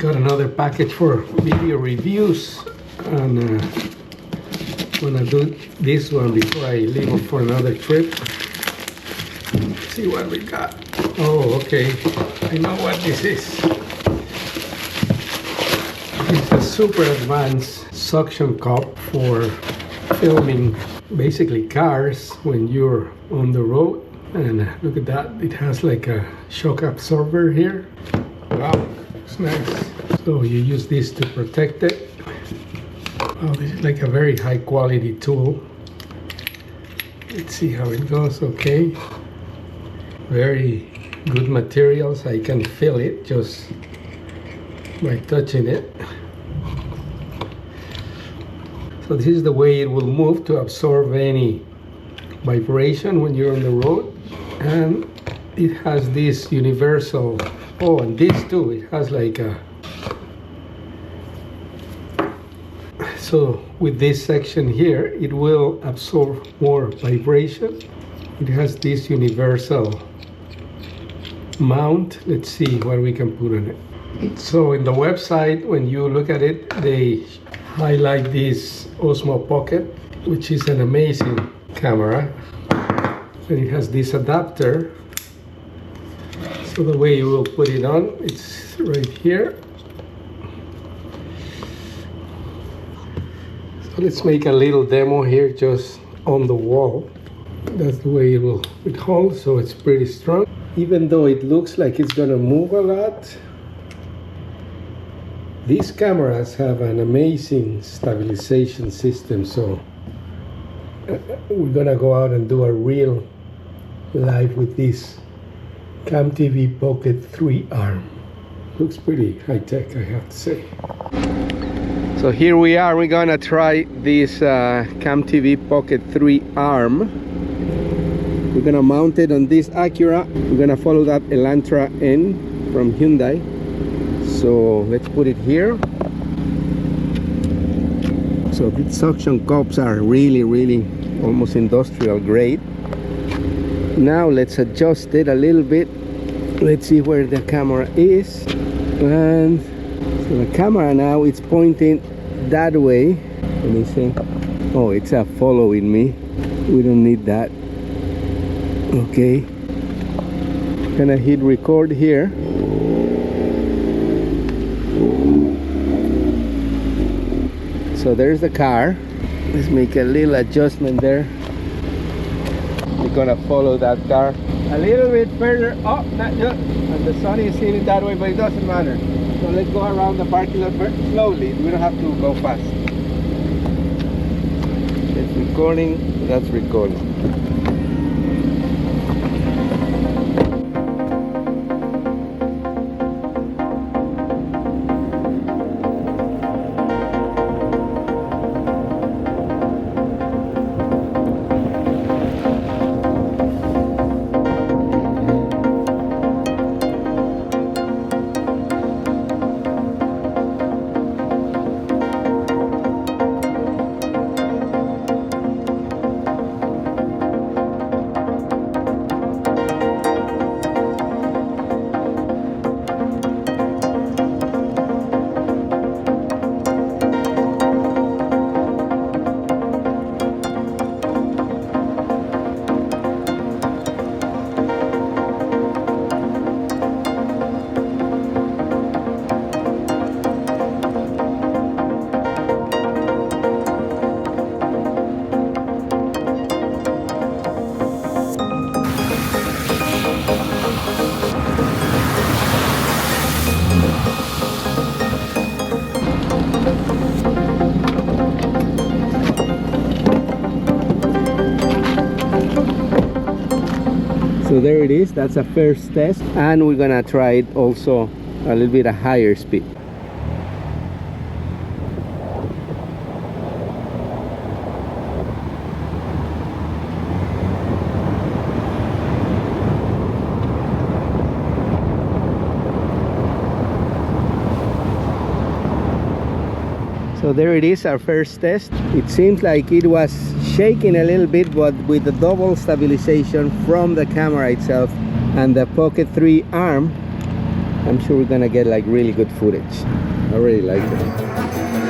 got another package for video reviews, and I'm gonna do this one before I leave for another trip. Let's see what we got. Oh, okay, I know what this is. It's a super advanced suction cup for filming basically cars when you're on the road. And look at that, it has like a shock absorber here. Wow, it's nice. So you use this to protect it. Wow, this is like a very high quality tool. Let's see how it goes. Okay, very good materials. I can feel it just by touching it. So this is the way it will move to absorb any vibration when you're on the road. And it has this universal, oh, and this too, it has like a, so with this section here, it will absorb more vibration. It has this universal mount. Let's see what we can put on it. So in the website, when you look at it, they highlight this Osmo Pocket, which is an amazing camera. And it has this adapter. So the way you will put it on, it's right here. So let's make a little demo here just on the wall. That's the way it holds, so it's pretty strong. Even though it looks like it's gonna move a lot, these cameras have an amazing stabilization system. So we're gonna go out and do a real live with this DJI Pocket 3 arm. Looks pretty high-tech, I have to say. So here we are, we're gonna try this DJI Pocket 3 arm. We're gonna mount it on this Acura. We're gonna follow that Elantra N from Hyundai. So let's put it here. So these suction cups are really almost industrial grade. Now let's adjust it a little bit. Let's see where the camera is. And so the camera now it's pointing that way. Let me see. Oh, it's following me. We don't need that. Okay. Gonna hit record here. So there's the car. Let's make a little adjustment there. We're gonna follow that car a little bit further. Oh, not just. And the sun is hitting that way, but it doesn't matter. So let's go around the parking lot slowly. We don't have to go fast. It's recording. That's recording. So there it is, that's a first test, and we're gonna try it also a little bit at higher speed. So there it is, our first test. It seems like it was shaking a little bit, but with the double stabilization from the camera itself and the Pocket 3 arm, I'm sure we're gonna get like really good footage. I really like it.